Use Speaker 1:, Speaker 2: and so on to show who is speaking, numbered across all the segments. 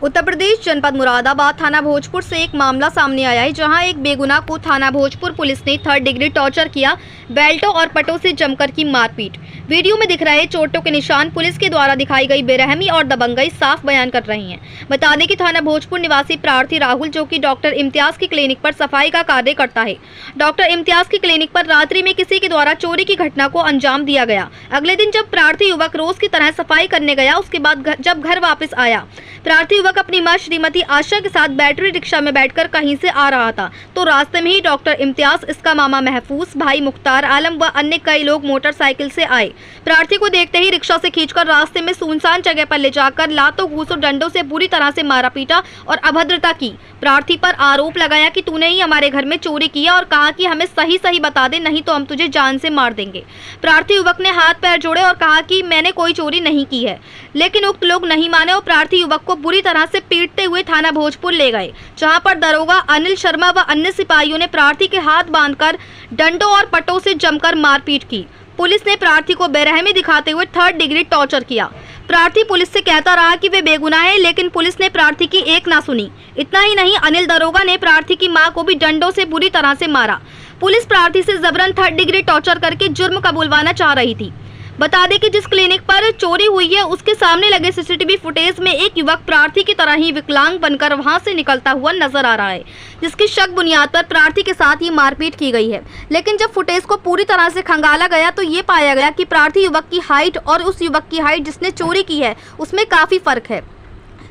Speaker 1: उत्तर प्रदेश जनपद मुरादाबाद थाना भोजपुर से एक मामला सामने आया है, जहां एक बेगुनाह को थाना भोजपुर पुलिस ने 3rd डिग्री टॉर्चर किया, बेल्टों और पटों से जमकर की मारपीट। वीडियो में दिख रहे चोटों के निशान पुलिस के द्वारा दिखाई गई बेरहमी और दबंगई साफ बयान कर रही हैं। बता दें कि थाना भोजपुर निवासी प्रार्थी राहुल, जो कि डॉक्टर इम्तियाज की क्लिनिक पर सफाई का कार्य करता है, डॉक्टर इम्तियाज की क्लिनिक पर रात्रि में किसी के द्वारा चोरी की घटना को अंजाम दिया गया। अगले दिन जब प्रार्थी युवक रोज की तरह सफाई करने गया, उसके बाद जब घर वापस आया, प्रार्थी युवक अपनी मां श्रीमती आशा के साथ बैटरी रिक्शा में बैठकर कहीं से आ रहा था, तो रास्ते में ही डॉक्टर इम्तियाज, इसका मामा महफूज, भाई मुख्तार आलम व अन्य कई लोग मोटरसाइकिल से आए। प्रार्थी को देखते ही रिक्शा से खींचकर रास्ते में सुनसान जगह पर ले जाकर लातों घूस और डंडों से बुरी तरह से मारा पीटा और अभद्रता की। प्रार्थी पर आरोप लगाया कि तूने ही हमारे घर में चोरी की है और कहा कि हमें सही सही बता दे, नहीं तो हम तुझे जान से मार देंगे। प्रार्थी युवक ने हाथ पैर जोड़े और कहा कि मैंने कोई चोरी नहीं की है, लेकिन उक्त लोग नहीं माने और प्रार्थी युवक को बुरी तरह से पीटते हुए थाना भोजपुर ले गए, जहां पर दरोगा अनिल शर्मा व अन्य सिपाहियों ने प्रार्थी के हाथ बांधकर डंडों और पटों से जमकर मारपीट की। पुलिस ने प्रार्थी को बेरहमी दिखाते हुए 3rd डिग्री टॉर्चर किया। प्रार्थी पुलिस से कहता रहा कि वे बेगुनाह है, लेकिन पुलिस ने प्रार्थी की एक ना सुनी। इतना ही नहीं, अनिल दरोगा ने प्रार्थी की मां को भी डंडों से बुरी तरह से मारा। पुलिस प्रार्थी से जबरन 3rd डिग्री टॉर्चर करके जुर्म कबूलवाना चाह रही थी। बता दें कि जिस क्लिनिक पर चोरी हुई है, उसके सामने लगे सीसीटीवी फुटेज में एक युवक प्रार्थी की तरह ही विकलांग बनकर वहां से निकलता हुआ नजर आ रहा है, जिसकी शक बुनियाद पर प्रार्थी के साथ ही मारपीट की गई है। लेकिन जब फुटेज को पूरी तरह से खंगाला गया तो ये पाया गया कि प्रार्थी युवक की हाइट और उस युवक की हाइट जिसने चोरी की है उसमें काफी फर्क है,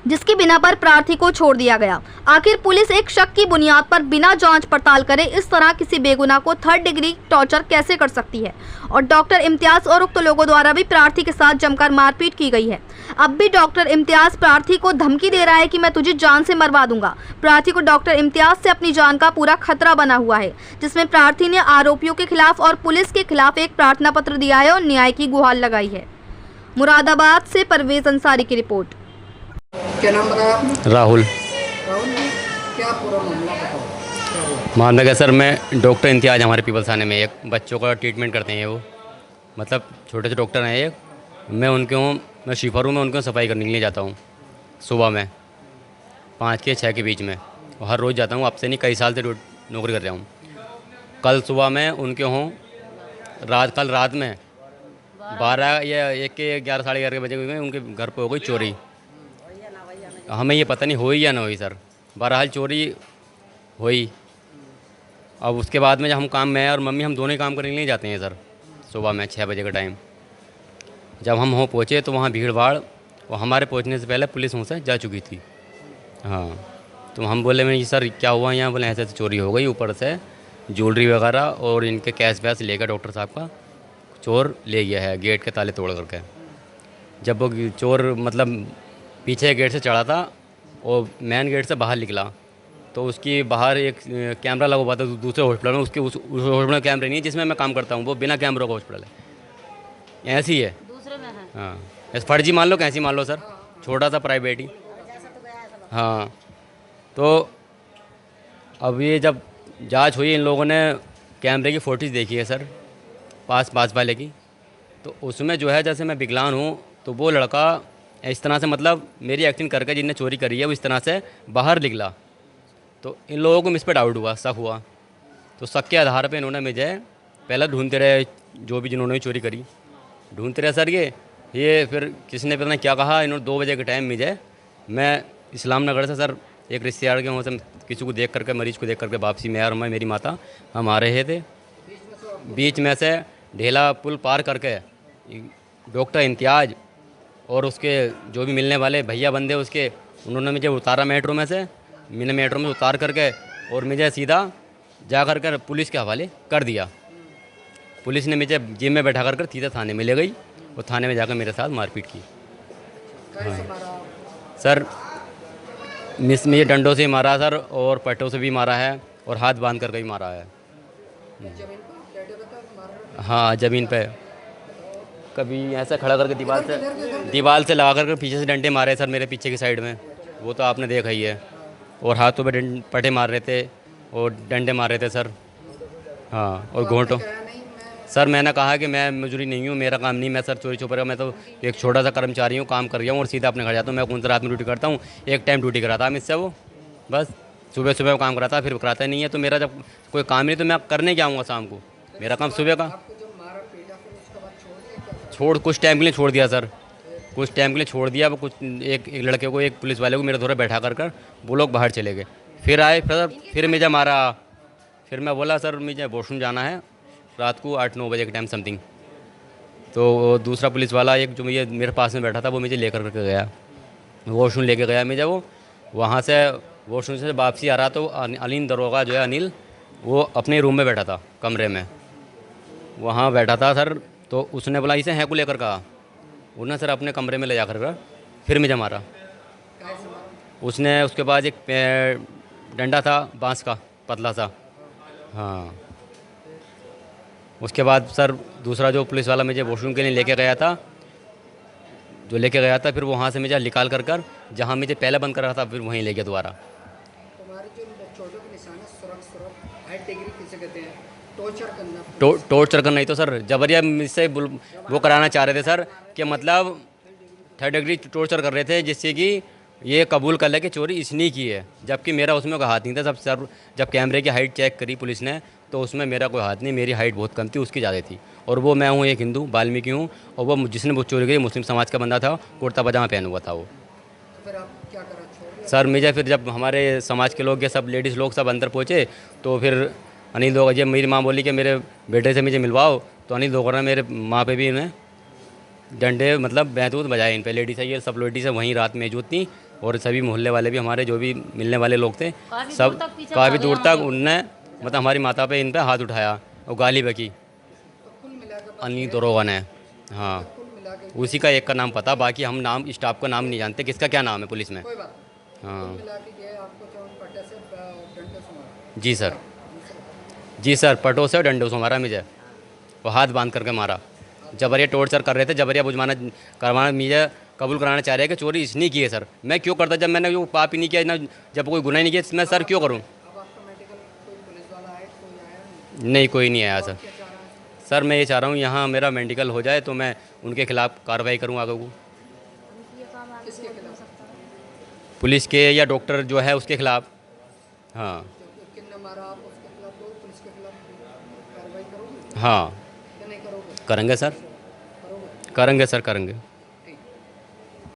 Speaker 1: जिसकी बिना पर प्रार्थी को छोड़ दिया गया। आखिर पुलिस एक शक की बुनियाद पर बिना जांच पड़ताल करे इस तरह किसी बेगुनाह को 3rd डिग्री टॉर्चर कैसे कर सकती है? और डॉक्टर इम्तियाज और उक्त लोगों द्वारा भी प्रार्थी के साथ जमकर मारपीट की गई है। अब भी डॉक्टर इम्तियाज प्रार्थी को धमकी दे रहा है कि मैं तुझे जान से मरवा दूंगा। प्रार्थी को डॉक्टर इम्तियाज से अपनी जान का पूरा खतरा बना हुआ है, जिसमें प्रार्थी ने आरोपियों के खिलाफ और पुलिस के खिलाफ एक प्रार्थना पत्र दिया है और न्याय की गुहार लगाई है। मुरादाबाद से परवेज अंसारी की रिपोर्ट।
Speaker 2: क्या नाम बताया आपने?
Speaker 3: राहुल।
Speaker 2: राहुल जी, क्या पूरा मामला बताओ?
Speaker 3: मामला क्या सर, मैं डॉक्टर इम्तियाज हमारे पीपल्स थाने में एक बच्चों का ट्रीटमेंट करते हैं। वो मतलब छोटे से डॉक्टर हैं एक। मैं शिफर हूँ, मैं उनके सफाई करने के लिए जाता हूँ सुबह में 5 के 6 के बीच में, और हर रोज़ जाता हूँ। अब से नहीं, कई साल से नौकरी कर रहा हूँ। कल सुबह में उनके हूँ, कल रात में 12 या 1 के 11 साढ़े 11 बजे में उनके घर पर हो गई चोरी। हमें ये पता नहीं हुई या ना हुई सर, बहरहाल चोरी हुई। अब उसके बाद में जब मैं और मम्मी हम दोनों ही काम करने के लिए जाते हैं सर, सुबह में 6 बजे का टाइम। जब हम वहाँ पहुँचे तो वहाँ भीड़ भाड़, और हमारे पहुँचने से पहले पुलिस वहाँ से जा चुकी थी। हाँ, तो हम बोले मैं सर क्या हुआ यहाँ? बोले ऐसे चोरी हो गई, ऊपर से ज्वेलरी वगैरह और इनके कैश वैश लेकर डॉक्टर साहब का चोर ले गया है, गेट के ताले तोड़ करके। जब वो चोर मतलब पीछे गेट से चढ़ा था और मेन गेट से बाहर निकला, तो उसकी बाहर एक कैमरा लगा हुआ था दूसरे हॉस्पिटल में। उसके उस हॉस्पिटल में कैमरे नहीं है जिसमें मैं काम करता हूँ, वो बिना कैमरों का हॉस्पिटल है। ऐसी है दूसरे में है। हाँ, ऐसे फर्जी मान लो, कैसी मान लो सर, छोटा सा प्राइवेट ही। हाँ, तो अब ये जब जांच हुई, इन लोगों ने कैमरे की फुटेज देखी है सर, पास वाले की। तो उसमें जो है, जैसे मैं विकलांग हूँ, तो वो लड़का इस तरह से मतलब मेरी एक्टिंग करके जिनने चोरी करी है वो इस तरह से बाहर निकला। तो इन लोगों को मुझ पर डाउट हुआ, शक हुआ। तो शक के आधार पे इन्होंने मुझे पहले ढूंढते रहे, जो भी जिन्होंने चोरी करी ढूंढते रहे सर। ये फिर किसने पता नहीं क्या कहा, इन्होंने 2 बजे के टाइम मुझे, मैं इस्लाम नगर से सर एक रिश्तेदार के वहाँ से किसी को देख करके, मरीज़ को देख करके वापसी में और मेरी माता हम आ रहे थे। बीच में से ढेला पुल पार करके डॉक्टर इम्तियाज और उसके जो भी मिलने वाले भैया बंदे उसके, उन्होंने मुझे उतारा मेट्रो में से, मैंने मेट्रो में उतार करके और मुझे सीधा जा कर पुलिस के हवाले कर दिया। पुलिस ने मुझे जिम में बैठा कर सीधा थाने में ले गई और थाने में जाकर मेरे साथ मारपीट की। हाँ सर, मुझे डंडों से मारा सर, और पट्टों से भी मारा है, और हाथ बांध कर भी मारा है। हाँ, ज़मीन पे कभी ऐसा खड़ा करके दीवार से लगा करके पीछे से डंडे मारे सर मेरे पीछे की साइड में, वो तो आपने देखा ही है। और हाथों पे पटे मार रहे थे और डंडे मार रहे थे सर। हाँ, और घोंटों सर मैंने कहा कि मैं मजदूरी नहीं हूँ, मेरा काम नहीं, मैं सर चोरी छुपा, मैं तो एक छोटा सा कर्मचारी हूँ, काम कर रहा हूँ और सीधा अपने घर जाता हूँ। मैं कौन सा रात में ड्यूटी करता हूँ, एक टाइम ड्यूटी कराता है इससे वो, बस सुबह सुबह काम कराता है, फिर कराता नहीं है। तो मेरा जब कोई काम नहीं तो मैं करने क्या आऊँगा शाम को, मेरा काम सुबह का।
Speaker 2: आपको जब मारा पीटा फिर उसके बाद छोड़ दिया क्या?
Speaker 3: छोड़ कुछ टाइम के लिए छोड़ दिया सर, कुछ टाइम के लिए छोड़ दिया। वो कुछ एक लड़के को, एक पुलिस वाले को मेरे थोड़ा बैठा कर वो लोग बाहर चले गए। फिर आए फिर मुझे मारा। फिर मैं बोला सर मुझे वॉशरूम जाना है, रात को 8-9 बजे के टाइम समथिंग। तो वो दूसरा पुलिस वाला एक जो मुझे मेरे पास में बैठा था वो मुझे लेकर के गया, वॉशरूम लेके गया मुझे। वो वहाँ से वॉशरूम से वापसी आ रहा तो अनिल दरोगा जो है अनिल, वो अपने रूम में बैठा था, कमरे में वहाँ बैठा था सर। तो उसने बोला इसे हैं को लेकर कहा, उन्होंने सर अपने कमरे में ले जा कर फिर मुझे मारा।
Speaker 2: कैसे मारा?
Speaker 3: उसने उसके बाद एक डंडा था बांस का पतला सा, हाँ। उसके बाद सर दूसरा जो पुलिस वाला मुझे वॉशरूम के लिए लेके गया था, फिर वहाँ से मुझे निकाल कर जहाँ मुझे पहले बंद कर रहा था फिर वहीं ले गया दोबारा।
Speaker 2: तुम्हारे जो चोटों के निशान है, सुरख हाई डिग्री किसे कहते हैं? टॉर्चर करना।
Speaker 3: टॉर्चर करना ही तो सर, जबरिया मुझसे वो कराना चाह रहे थे सर, कि मतलब 3rd डिग्री टॉर्चर कर रहे थे, जिससे कि ये कबूल कर ले कि चोरी इसने की है, जबकि मेरा उसमें कोई हाथ नहीं था। सब सर जब कैमरे की हाइट चेक करी पुलिस ने तो उसमें मेरा कोई हाथ नहीं, मेरी हाइट बहुत कम थी, उसकी ज़्यादा थी। और वो मैं हूँ एक हिंदू वाल्मीकि हूँ, और वो जिसने वो चोरी करी मुस्लिम समाज का बंदा था, कुर्ता पजामा पहना हुआ था वो।
Speaker 2: तो फिर आप क्या करा, छोड़ दिया?
Speaker 3: सर मुझे फिर जब हमारे समाज के लोग ये सब लेडीज़ लोग सब अंदर पहुँचे तो फिर अनिल दोगर, जब मेरी माँ बोली कि मेरे बेटे से मुझे मिलवाओ, तो अनिल दोगर ने मेरे माँ पे भी इन्हें डंडे मतलब बैतूत बजाए इन पे। लेडीज़ है, ये सब लेडीज़ वहीं रात में मौजूद थी, और सभी मोहल्ले वाले भी हमारे जो भी मिलने वाले लोग थे सब काफ़ी दूर तक उनने मतलब हमारी माता पे इन पे हाथ उठाया और गाली बकी
Speaker 2: तो कुल मिला के
Speaker 3: अनिल दरोगा ने। हाँ,
Speaker 2: कुल मिला के
Speaker 3: उसी का एक का नाम पता, बाकी हम नाम स्टाफ का नाम नहीं जानते किसका क्या नाम है पुलिस में।
Speaker 2: कोई बात नहीं।
Speaker 3: हाँ
Speaker 2: कुल मिला के ये आपको चौन पट्टे से डंडे से मारा।
Speaker 3: जी सर, जी सर, पटों से और डंडों से मारा मुझे, वो हाथ बांध करके मारा। जबरिया टॉर्चर कर रहे थे, जबरिया बुझवाना करवाना, मुझे कबूल कराना चाह रहे हैं कि चोरी इसने की है। सर मैं क्यों करता जब मैंने वो पाप ही नहीं किया ना, जब कोई गुनाह ही नहीं किया, मैं सर क्यों करूँ?
Speaker 2: अब आपका मेडिकल कोई पुलिस वाला आया, कोई आया नहीं?
Speaker 3: नहीं, कोई नहीं आया सर।
Speaker 2: क्या चाह रहा है?
Speaker 3: सर मैं ये चाह रहा हूँ यहाँ मेरा मेडिकल हो जाए तो मैं उनके खिलाफ़ कार्रवाई करूँ आगे को,
Speaker 2: किसके खिलाफ?
Speaker 3: पुलिस के या डॉक्टर जो है उसके खिलाफ़। हाँ
Speaker 2: जो किसने मारा आप उसके खिलाफ दो, पुलिस के खिलाफ कार्रवाई करोगे
Speaker 3: हाँ,
Speaker 2: या नहीं करोगे?
Speaker 3: करेंगे सर,
Speaker 2: करोगे?
Speaker 3: करेंगे सर, करेंगे।